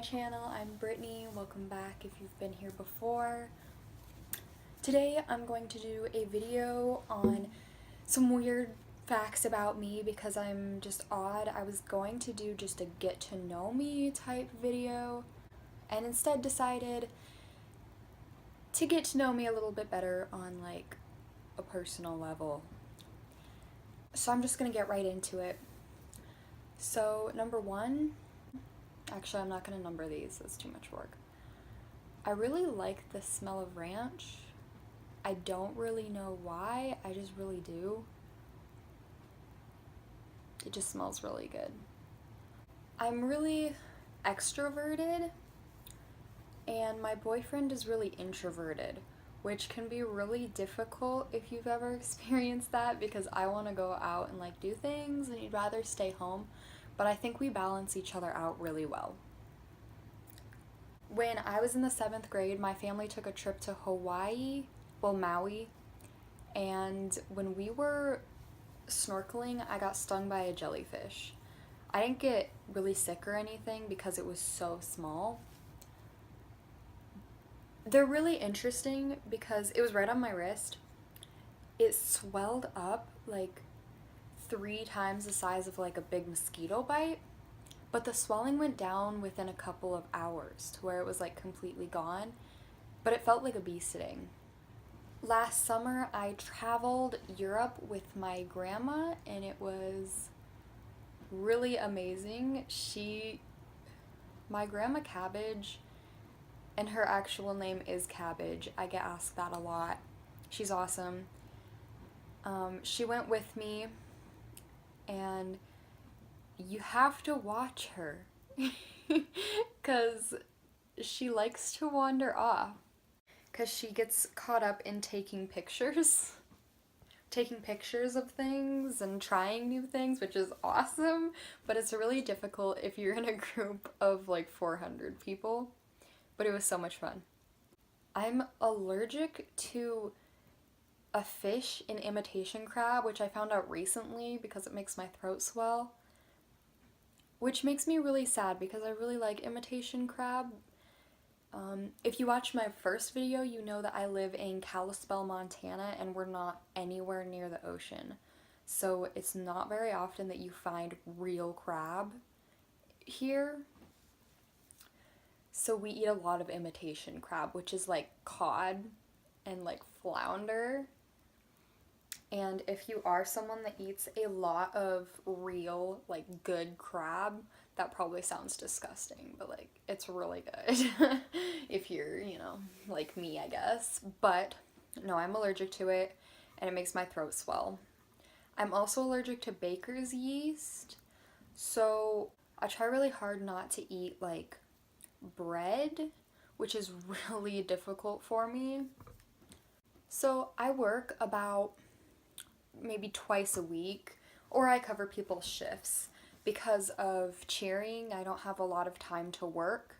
my channel. I'm Brittany. Welcome back if you've been here before. Today I'm going to do a video on some weird facts about me because I'm just odd. I was going to do just a get to know me type video and instead decided to get to know me a little bit better on like a personal level. So I'm just gonna get right into it. So number one, actually I'm not gonna number these, that's too much work. I really like the smell of ranch. I don't really know why, I just really do. It just smells really good. I'm really extroverted and my boyfriend is really introverted, which can be really difficult if you've ever experienced that because I want to go out and like do things and he'd rather stay home, but I think we balance each other out really well. When I was in the 7th grade, my family took a trip to Hawaii, well, Maui, and when we were snorkeling, I got stung by a jellyfish. I didn't get really sick or anything because it was so small. They're really interesting because it was right on my wrist. It swelled up like 3 times the size of like a big mosquito bite, but the swelling went down within a couple of hours to where it was like completely gone, but it felt like a bee sting. Last summer, I traveled Europe with my grandma and it was really amazing. My grandma Cabbage, and her actual name is Cabbage. I get asked that a lot. She's awesome. She went with me and you have to watch her because she likes to wander off. Because she gets caught up in taking pictures of things and trying new things, which is awesome, but it's really difficult if you're in a group of like 400 people, but it was so much fun. I'm allergic to a fish, an imitation crab, which I found out recently because it makes my throat swell, which makes me really sad because I really like imitation crab. If you watched my first video, you know that I live in Kalispell, Montana, and we're not anywhere near the ocean. So it's not very often that you find real crab here. So we eat a lot of imitation crab, which is like cod and like flounder. And if you are someone that eats a lot of real, like good crab, that probably sounds disgusting, but like it's really good if you're, like me, I guess. But no, I'm allergic to it and it makes my throat swell. I'm also allergic to baker's yeast, so I try really hard not to eat like bread, which is really difficult for me. So I work about maybe twice a week, or I cover people's shifts. Because of cheering, I don't have a lot of time to work,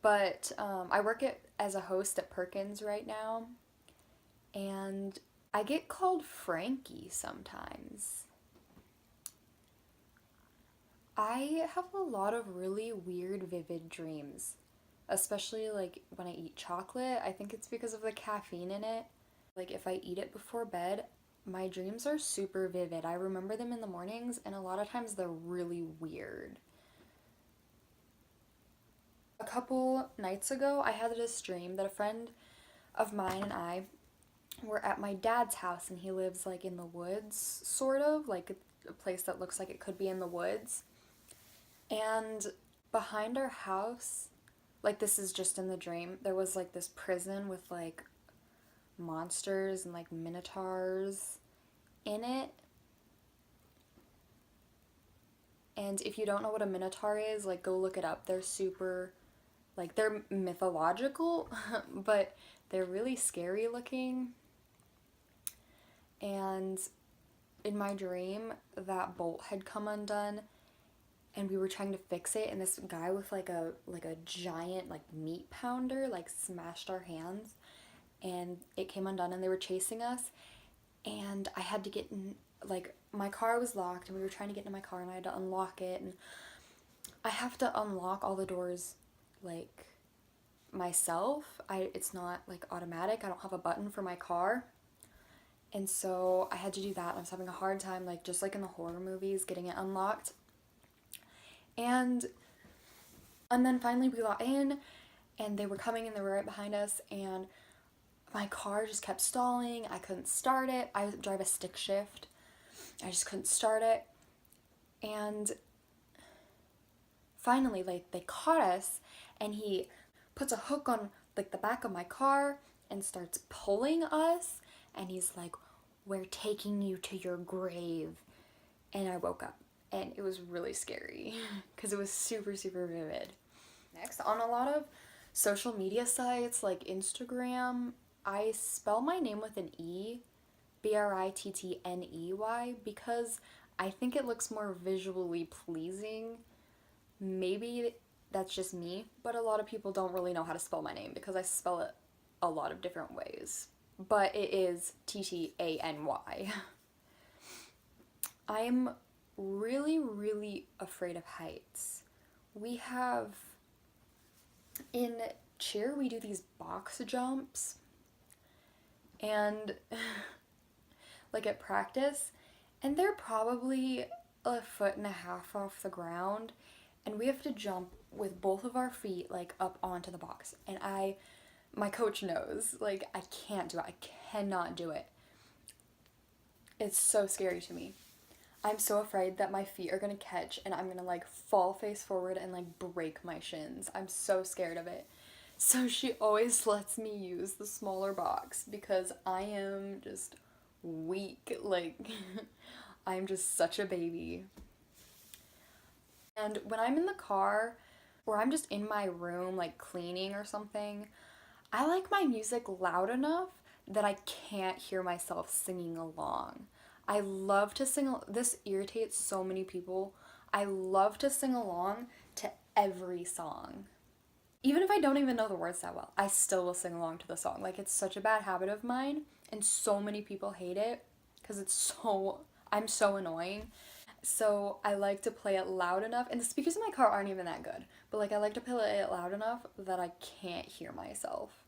but I work as a host at Perkins right now, and I get called Frankie sometimes. I have a lot of really weird, vivid dreams, especially like when I eat chocolate. I think it's because of the caffeine in it. Like if I eat it before bed, my dreams are super vivid. I remember them in the mornings, and a lot of times they're really weird. A couple nights ago, I had this dream that a friend of mine and I were at my dad's house, and he lives like in the woods, sort of, like a place that looks like it could be in the woods. And behind our house, like this is just in the dream, there was like this prison with like monsters and like minotaurs in it. And if you don't know what a minotaur is, like go look it up. They're super, like they're mythological, but they're really scary looking. And in my dream, that bolt had come undone and we were trying to fix it, and this guy with like a giant like meat pounder like smashed our hands and it came undone and they were chasing us, and I had to get in, like my car was locked and we were trying to get into my car and I had to unlock it, and I have to unlock all the doors like myself. It's not like automatic. I don't have a button for my car. And so I had to do that. I was having a hard time, like just like in the horror movies, getting it unlocked. And then finally we got in and they were coming and they were right behind us, and my car just kept stalling. I couldn't start it. I drive a stick shift. I just couldn't start it. And finally, like, they caught us, and he puts a hook on like the back of my car and starts pulling us, and he's like, "We're taking you to your grave." And I woke up, and it was really scary because it was super, super vivid. Next, on a lot of social media sites like Instagram, I spell my name with an E, Brittney, because I think it looks more visually pleasing. Maybe that's just me, but a lot of people don't really know how to spell my name because I spell it a lot of different ways. But it is Ttany. I'm really, really afraid of heights. We have, in cheer, we do these box jumps, and like at practice, and they're probably 1.5 feet off the ground, and we have to jump with both of our feet like up onto the box. And my coach knows, like, I can't do it. I cannot do it. It's so scary to me. I'm so afraid that my feet are gonna catch and I'm gonna like fall face forward and like break my shins. I'm so scared of it. So she always lets me use the smaller box because I am just weak. Like, I'm just such a baby. And when I'm in the car or I'm just in my room, like cleaning or something, I like my music loud enough that I can't hear myself singing along. I love to sing. This irritates so many people. I love to sing along to every song. Even if I don't even know the words that well, I still will sing along to the song. Like, it's such a bad habit of mine, and so many people hate it because I'm so annoying. So I like to play it loud enough, and the speakers in my car aren't even that good, but like I like to play it loud enough that I can't hear myself.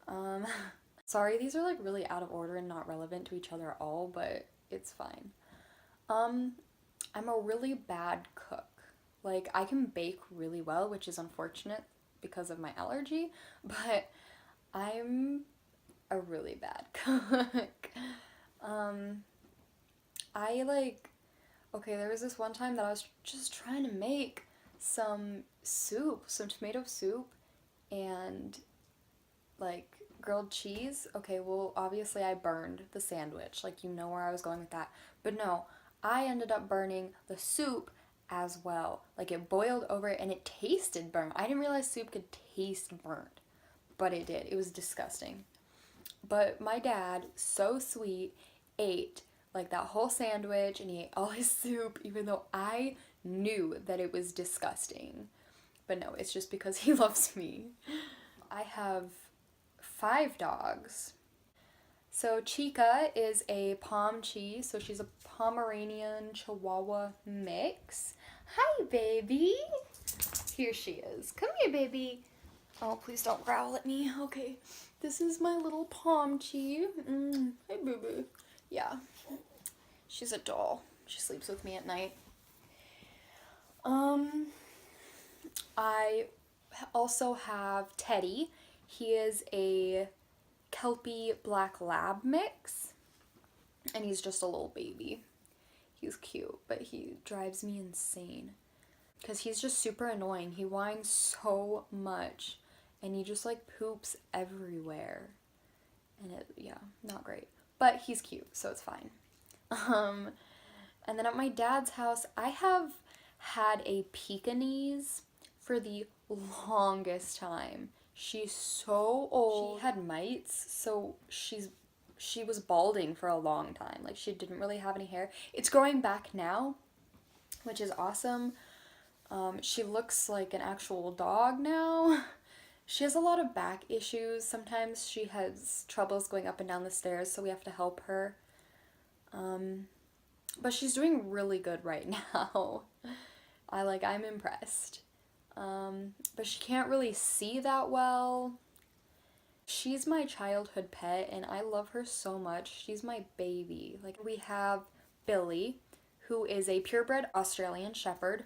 Um, Sorry, these are like really out of order and not relevant to each other at all, but it's fine. Um, I'm a really bad cook. Like, I can bake really well, which is unfortunate because of my allergy, but I'm a really bad cook. um, I like, okay, there was this one time that I was just trying to make some soup, some tomato soup, and like grilled cheese. Okay, well, obviously I burned the sandwich. Like, you know where I was going with that. But no, I ended up burning the soup as well. Like, it boiled over and it tasted burnt. I didn't realize soup could taste burnt, but it did. It was disgusting. But my dad, so sweet, ate like that whole sandwich and he ate all his soup, even though I knew that it was disgusting. But no, it's just because he loves me. I have 5 dogs. So Chica is a Pomchi, so she's a Pomeranian Chihuahua mix. Hi, baby. Here she is. Come here, baby. Oh, please don't growl at me. Okay, this is my little Pomchi. Hi, baby. Yeah, she's a doll. She sleeps with me at night. I also have Teddy. He is a Kelpie Black Lab mix, and he's just a little baby. He's cute, but he drives me insane because he's just super annoying. He whines so much, and he just like poops everywhere, and yeah, not great. But he's cute, so it's fine. And then at my dad's house, I have had a Pekingese for the longest time. She's so old. She had mites, so she was balding for a long time. Like, she didn't really have any hair. It's growing back now, which is awesome. She looks like an actual dog now. She has a lot of back issues. Sometimes she has troubles going up and down the stairs, so we have to help her. But she's doing really good right now. I'm impressed. But she can't really see that well. She's my childhood pet and I love her so much. She's my baby. Like, we have Billy, who is a purebred Australian Shepherd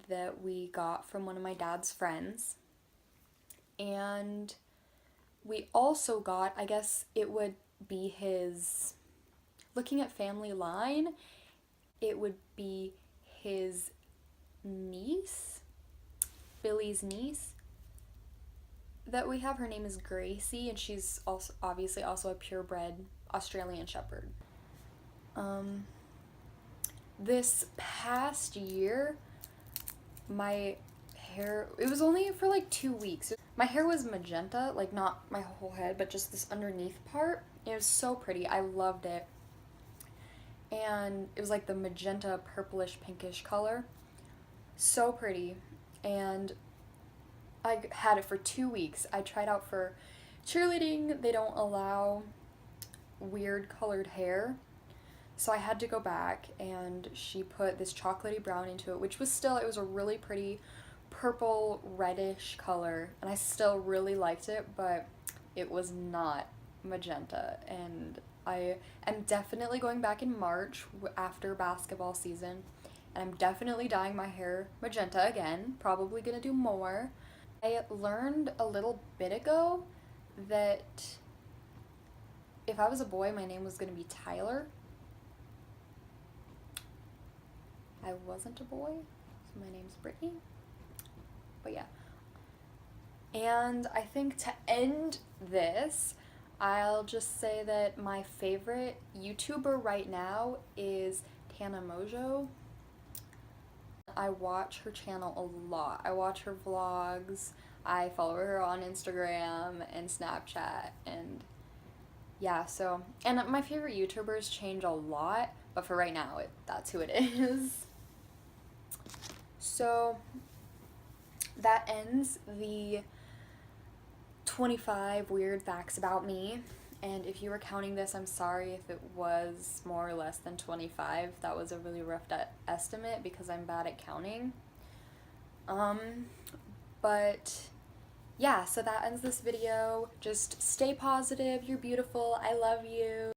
that we got from one of my dad's friends. And we also got, I guess it would be his, looking at family line, it would be his niece, Billy's niece that we have. Her name is Gracie, and she's also obviously also a purebred Australian Shepherd. This past year, my hair, it was only for like 2 weeks. My hair was magenta, like not my whole head, but just this underneath part. It was so pretty. I loved it. And it was like the magenta purplish pinkish color. So pretty. And I had it for 2 weeks. I tried out for cheerleading. They don't allow weird colored hair. So I had to go back, and she put this chocolatey brown into it, which was still, it was a really pretty purple reddish color, and I still really liked it, but it was not magenta. And I am definitely going back in March after basketball season, and I'm definitely dyeing my hair magenta again, probably gonna do more. I learned a little bit ago that if I was a boy, my name was gonna be Tyler. I wasn't a boy, so my name's Brittany. But yeah. And I think to end this, I'll just say that my favorite YouTuber right now is Tana Mojo. I watch her channel a lot. I watch her vlogs. I follow her on Instagram and Snapchat, and yeah, so, and my favorite YouTubers change a lot, but for right now, that's who it is. So that ends the 25 weird facts about me. And if you were counting this, I'm sorry if it was more or less than 25. That was a really rough estimate because I'm bad at counting. But yeah, so that ends this video. Just stay positive. You're beautiful. I love you.